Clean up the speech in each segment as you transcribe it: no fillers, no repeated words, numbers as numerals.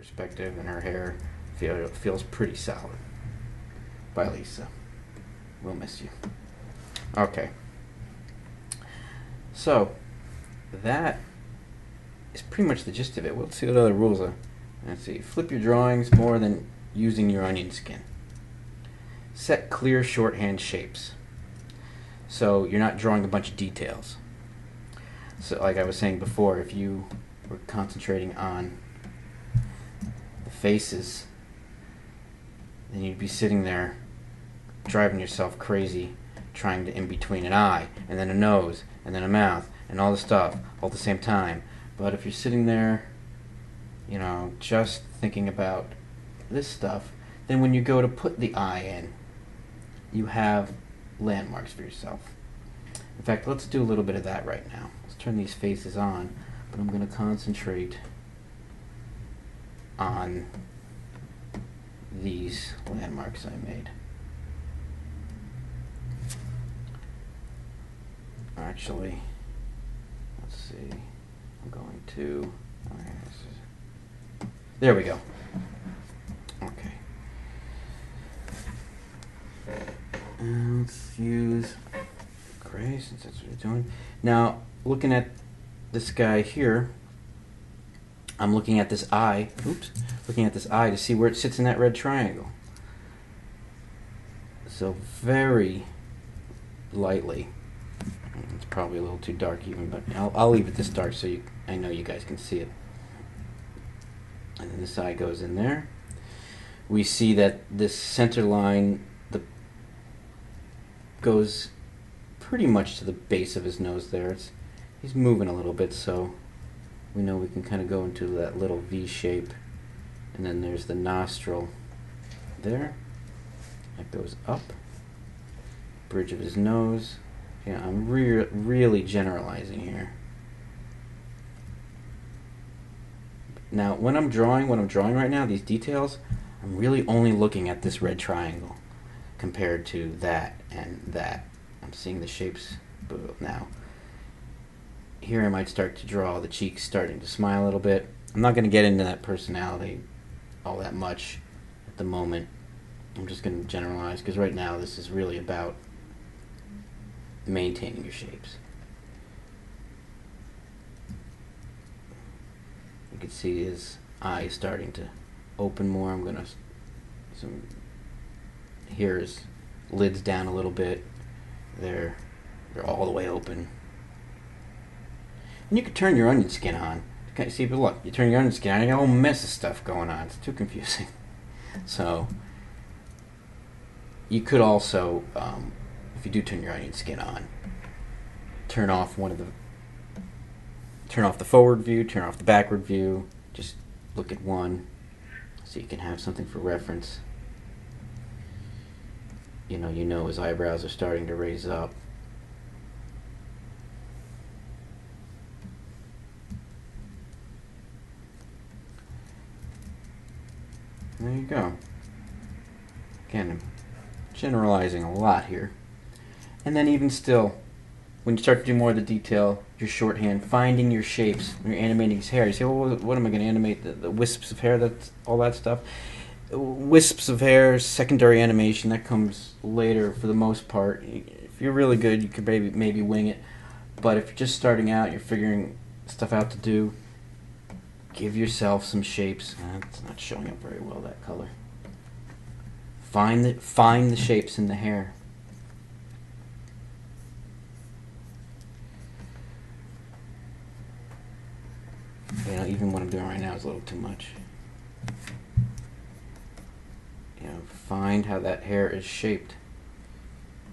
perspective, and her hair feels pretty solid. Bye, Lisa. We'll miss you. Okay. So, that is pretty much the gist of it. We'll see what other rules are. Let's see. Flip your drawings more than using your onion skin. Set clear shorthand shapes. So you're not drawing a bunch of details. So like I was saying before, if you were concentrating on the faces, then you'd be sitting there driving yourself crazy trying to in between an eye and then a nose and then a mouth and all the stuff all at the same time. But if you're sitting there, you know, just thinking about this stuff, then when you go to put the eye in, you have landmarks for yourself. In fact, let's do a little bit of that right now. Let's turn these faces on, but I'm going to concentrate on these landmarks I made. Actually, let's see. I'm going to... there we go. Okay. Let's use gray since that's what we're doing. Now, looking at this guy here, I'm looking at this eye. Oops. Looking at this eye to see where it sits in that red triangle. So very lightly. It's probably a little too dark even, but I'll leave it this dark so I know you guys can see it. And then this eye goes in there. We see that this center line goes pretty much to the base of his nose there. He's moving a little bit, so we know we can kind of go into that little V shape. And then there's the nostril there. That goes up. Bridge of his nose. Yeah, I'm really generalizing here. Now, when I'm drawing right now, these details, I'm really only looking at this red triangle compared to that and that. I'm seeing the shapes now. Here I might start to draw the cheeks starting to smile a little bit. I'm not going to get into that personality all that much at the moment. I'm just going to generalize because right now this is really about maintaining your shapes. You can see his eyes starting to open more. I'm going to here his lids down a little bit. They're all the way open. And you could turn your onion skin on. See, but look, you turn your onion skin on, you got a whole mess of stuff going on. It's too confusing. So you could also, if you do turn your onion skin on, turn off the forward view, turn off the backward view. Just look at one, so you can have something for reference. You know his eyebrows are starting to raise up. There you go. Again, I'm generalizing a lot here. And then even still, when you start to do more of the detail, your shorthand, finding your shapes, when you're animating his hair, you say, well, what am I going to animate? The wisps of hair, that's all that stuff. Wisps of hair, secondary animation, that comes later for the most part. If you're really good, you could maybe wing it. But if you're just starting out, you're figuring stuff out to do, give yourself some shapes. It's not showing up very well, that color. Find the shapes in the hair. Even what I'm doing right now is a little too much. Find how that hair is shaped.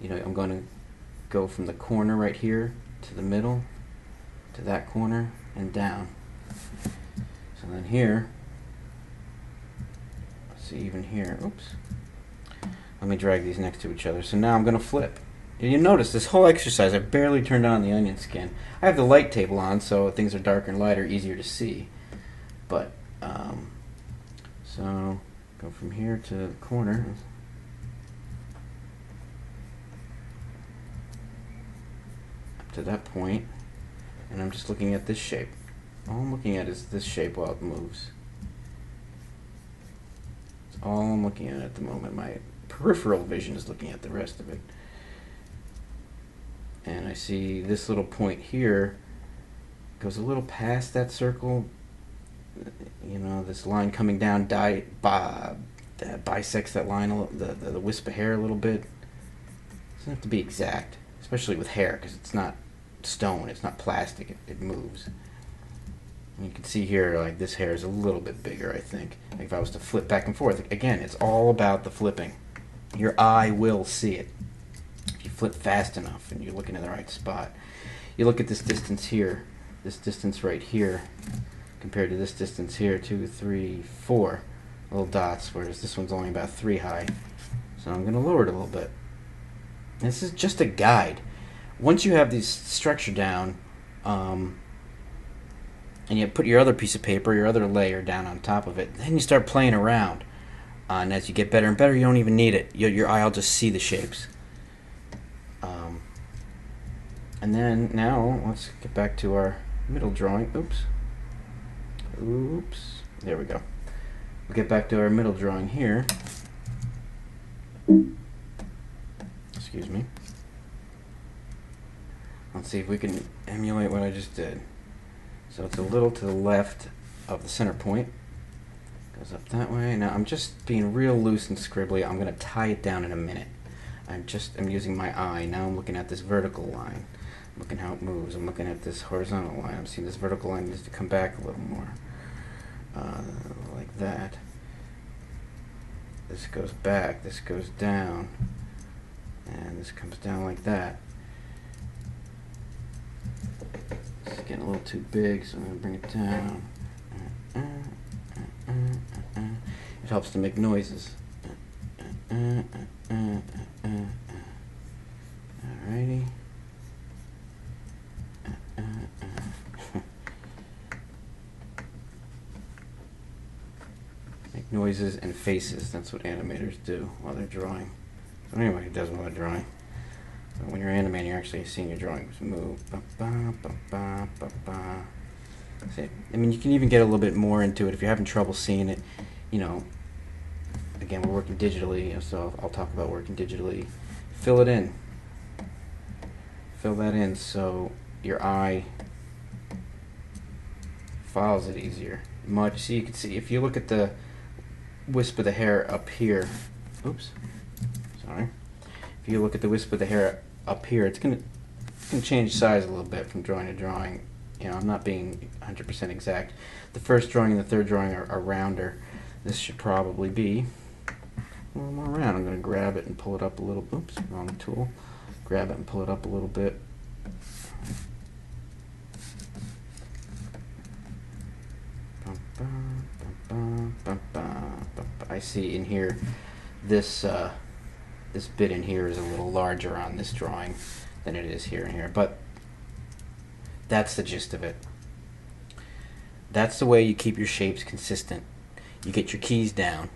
I'm going to go from the corner right here to the middle, to that corner, and down. So then here, let's see, even here, oops. Let me drag these next to each other. So now I'm going to flip. You notice this whole exercise, I barely turned on the onion skin. I have the light table on, so things are darker and lighter, easier to see. But, so go from here to the corner. Up to that point, and I'm just looking at this shape. All I'm looking at is this shape while it moves. all I'm looking at the moment. My peripheral vision is looking at the rest of it. And I see this little point here goes a little past that circle. You know, this line coming down bisects that line, the wisp of hair a little bit. It doesn't have to be exact, especially with hair, because it's not stone, it's not plastic, it moves. And you can see here, like, this hair is a little bit bigger, I think. Like if I was to flip back and forth, again, it's all about the flipping. Your eye will see it. If you flip fast enough and you're looking in the right spot. You look at this distance here, this distance right here, compared to this distance here, 2, 3, 4 little dots, whereas this one's only about 3 high. So I'm going to lower it a little bit. This is just a guide. Once you have this structure down, and you put your other piece of paper, your other layer down on top of it, then you start playing around. And as you get better and better, you don't even need it. Your eye will just see the shapes. And then now, let's get back to our middle drawing. Oops. There we go. We'll get back to our middle drawing here. Excuse me. Let's see if we can emulate what I just did. So it's a little to the left of the center point. Goes up that way. Now I'm just being real loose and scribbly. I'm going to tie it down in a minute. I'm using my eye. Now I'm looking at this vertical line. I'm looking how it moves. I'm looking at this horizontal line. I'm seeing this vertical line needs to come back a little more. Like that. This goes back. This goes down. And this comes down like that. It's getting a little too big, so I'm going to bring it down. It helps to make noises. Alrighty. Make noises and faces. That's what animators do while they're drawing. So anyway, it does while they're drawing. But when you're animating, you're actually seeing your drawings move. See, I mean, you can even get a little bit more into it if you're having trouble seeing it. You know, again, we're working digitally, so I'll talk about working digitally. Fill it in. Fill that in so your eye follows it easier. So you can see, if you look at the wisp of the hair up here, oops, sorry. If you look at the wisp of the hair up here, it's going to change size a little bit from drawing to drawing. You know, I'm not being 100% exact. The first drawing and the third drawing are rounder. This should probably be a little more round. I'm going to grab it and pull it up a little. Oops, wrong tool. Grab it and pull it up a little bit. I see in here, this bit in here is a little larger on this drawing than it is here and here, but that's the gist of it. That's the way you keep your shapes consistent. You get your keys down.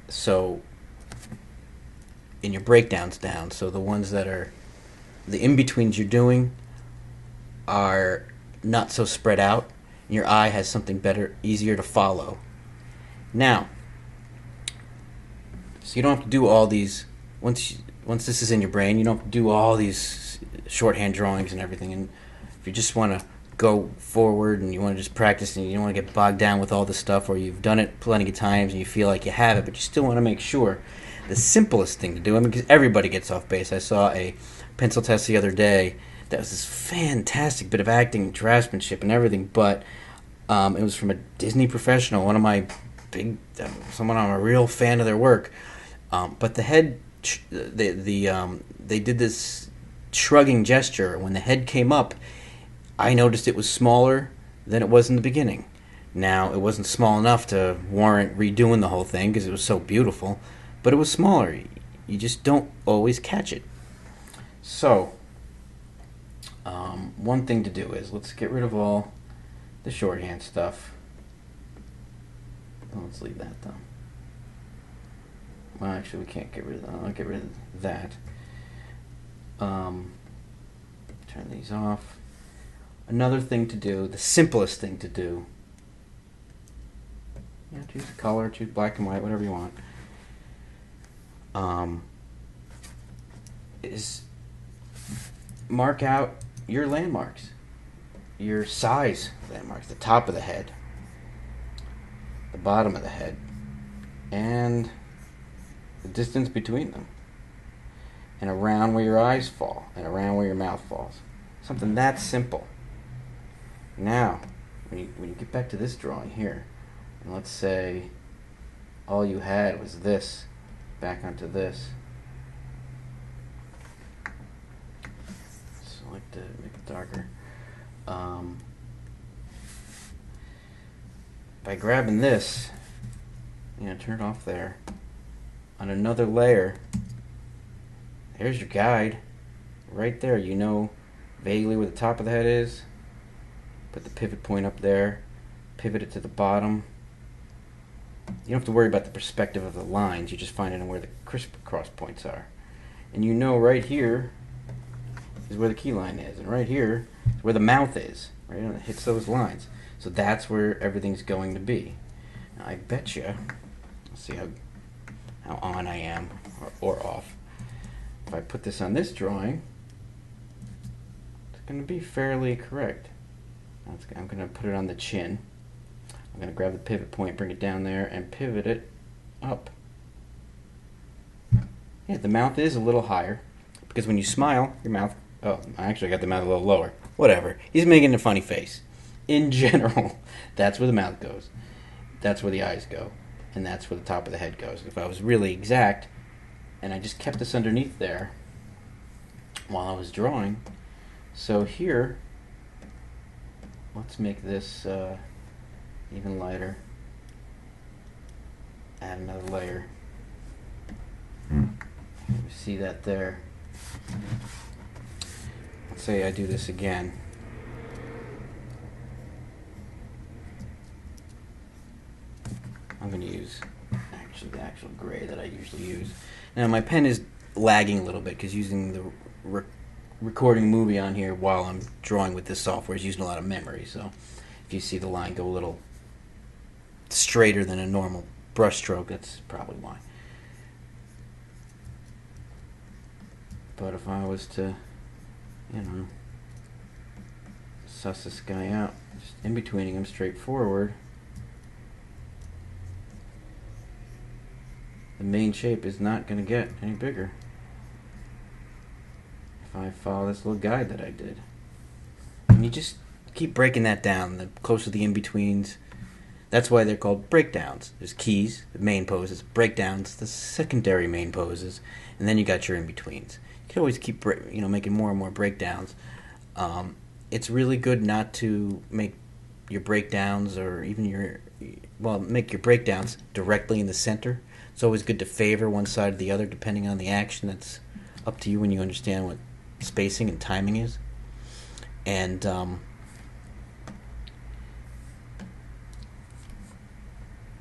So in your breakdowns down, so the ones that are the in-betweens you're doing are not so spread out, and your eye has something better, easier to follow. Now, so you don't have to do all these, once this is in your brain, you don't have to do all these shorthand drawings and everything. And if you just want to go forward and you want to just practice and you don't want to get bogged down with all this stuff, or you've done it plenty of times and you feel like you have it, but you still want to make sure, the simplest thing to do, I mean, because everybody gets off base. I saw a pencil test the other day that was this fantastic bit of acting and draftsmanship and everything, but it was from a Disney professional, one of my big, someone I'm a real fan of their work. But the head, they did this shrugging gesture. When the head came up, I noticed it was smaller than it was in the beginning. Now, it wasn't small enough to warrant redoing the whole thing because it was so beautiful, but it was smaller. You just don't always catch it. So, one thing to do is, let's get rid of all the shorthand stuff. Let's leave that though. Well, actually, we can't get rid of that. I'll get rid of that. Turn these off. Another thing to do, the simplest thing to do. Yeah, choose a color, choose black and white, whatever you want. Is mark out your landmarks, your size landmarks, the top of the head, the bottom of the head, and the distance between them, and around where your eyes fall, and around where your mouth falls. Something that simple. Now, when you get back to this drawing here, and let's say all you had was this, back onto this. Select it, make it darker. By grabbing this, turn it off there. On another layer, there's your guide. Right there, you know vaguely where the top of the head is. Put the pivot point up there. Pivot it to the bottom. You don't have to worry about the perspective of the lines. You just find it in where the crisscross points are. And you know right here is where the key line is. And right here is where the mouth is. Right? And it hits those lines. So that's where everything's going to be. Now I bet you, let's see how on I am or off. If I put this on this drawing, it's going to be fairly correct. I'm going to put it on the chin. I'm going to grab the pivot point, bring it down there, and pivot it up. Yeah, the mouth is a little higher, because when you smile, your mouth... Oh, I actually got the mouth a little lower. Whatever. He's making a funny face. In general, that's where the mouth goes. That's where the eyes go. And that's where the top of the head goes. If I was really exact, and I just kept this underneath there while I was drawing, so here, let's make this even lighter. Add another layer. You see that there. Let's say I do this again. I'm going to use the actual gray that I usually use. Now my pen is lagging a little bit because using the recording movie on here while I'm drawing with this software is using a lot of memory. So if you see the line go a little straighter than a normal brush stroke, that's probably why. But if I was to, suss this guy out, just in betweening him straightforward, the main shape is not going to get any bigger if I follow this little guide that I did. And you just keep breaking that down, the closer the in-betweens. That's why they're called breakdowns. There's keys, the main poses, breakdowns, the secondary main poses, and then you got your in-betweens. You can always keep making more and more breakdowns. It's really good not to make your breakdowns or even make your breakdowns directly in the center. It's always good to favor one side or the other depending on the action. That's up to you when you understand what spacing and timing is. And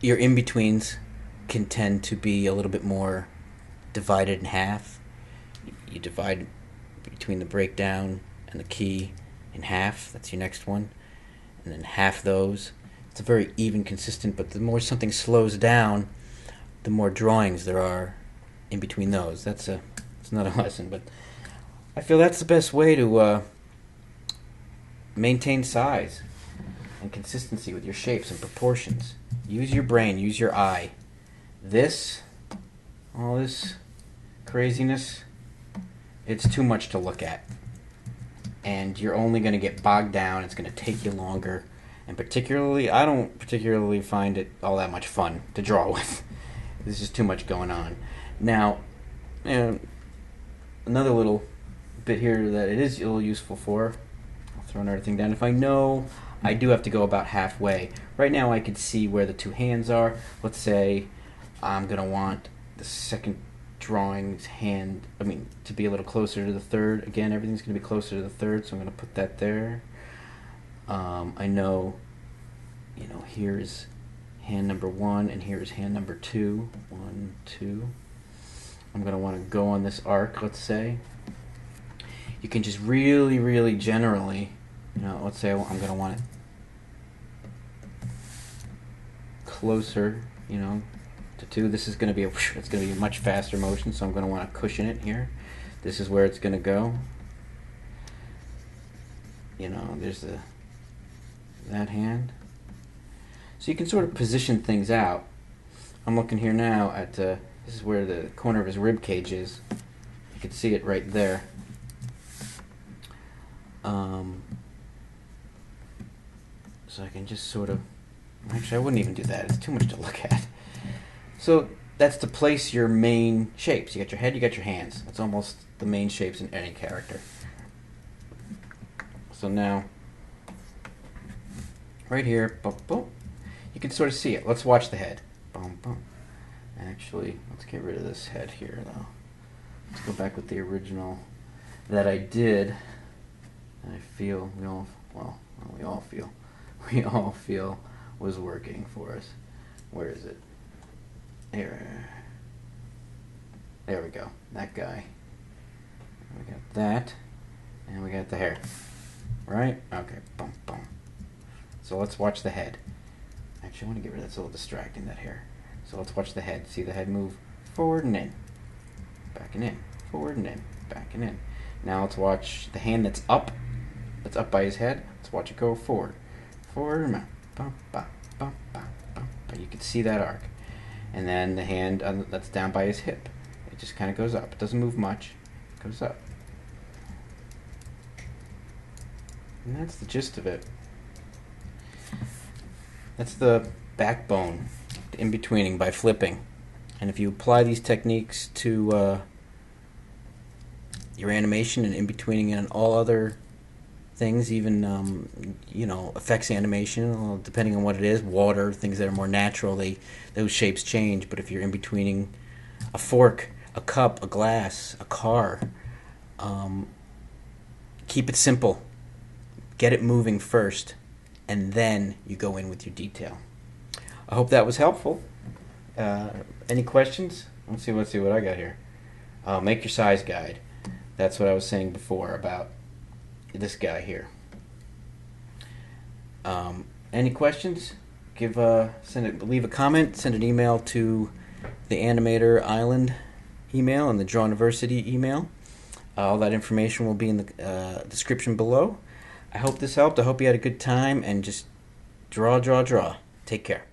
your in-betweens can tend to be a little bit more divided in half. You divide between the breakdown and the key in half. That's your next one. And then half those. It's a very even, consistent, but the more something slows down, the more drawings there are in between those. It's not a lesson, but I feel that's the best way to maintain size and consistency with your shapes and proportions. Use your brain, use your eye. All this craziness, it's too much to look at. And you're only going to get bogged down. It's going to take you longer. And I don't particularly find it all that much fun to draw with. There's just too much going on. Now, another little bit here that it is a little useful for, I'll throw another thing down. If I know I do have to go about halfway, right now I could see where the two hands are. Let's say I'm going to want the second drawing's hand, to be a little closer to the third. Again, everything's going to be closer to the third, so I'm going to put that there. I know, here's hand number 1 and here's hand number 2. 1, 2. I'm going to want to go on this arc, let's say. You can just really, really generally, let's say I'm going to want it closer, you know, to 2. This is going to be it's going to be a much faster motion, so I'm going to want to cushion it here. This is where it's going to go. You know, there's that hand. So you can sort of position things out. I'm looking here now at this is where the corner of his rib cage is. You can see it right there. So I can just sort of, actually I wouldn't even do that, it's too much to look at. So that's to place your main shapes. You got your head, you got your hands. That's almost the main shapes in any character. So now, right here, boom, boom, you can sort of see it. Let's watch the head. Boom, boom. Actually, let's get rid of this head here though. Let's go back with the original that I did. I feel we all feel was working for us. Where is it? Here. There we go. That guy. We got that, and we got the hair. Right? Okay. Boom, boom. So let's watch the head. Actually, I want to get rid of that. It's a little distracting, that hair. So let's watch the head. See the head move forward and in, back and in, forward and in, back and in. Now let's watch the hand that's up by his head. Let's watch it go forward, forward and bum, bum, bum, bum, bum. You can see that arc. And then the hand that's down by his hip, it just kind of goes up. It doesn't move much. It goes up. And that's the gist of it. That's the backbone, the in-betweening by flipping. And if you apply these techniques to your animation and in-betweening and all other things, even you know, effects animation, depending on what it is, water, things that are more natural, those shapes change. But if you're in-betweening a fork, a cup, a glass, a car, keep it simple. Get it moving first, and then you go in with your detail. I hope that was helpful. Any questions? Let's see what I got here. Make your size guide. That's what I was saying before about this guy here. Any questions? Leave a comment. Send an email to the Animator Island email and the Drawniversity email. All that information will be in the description below. I hope this helped. I hope you had a good time, and just draw. Take care.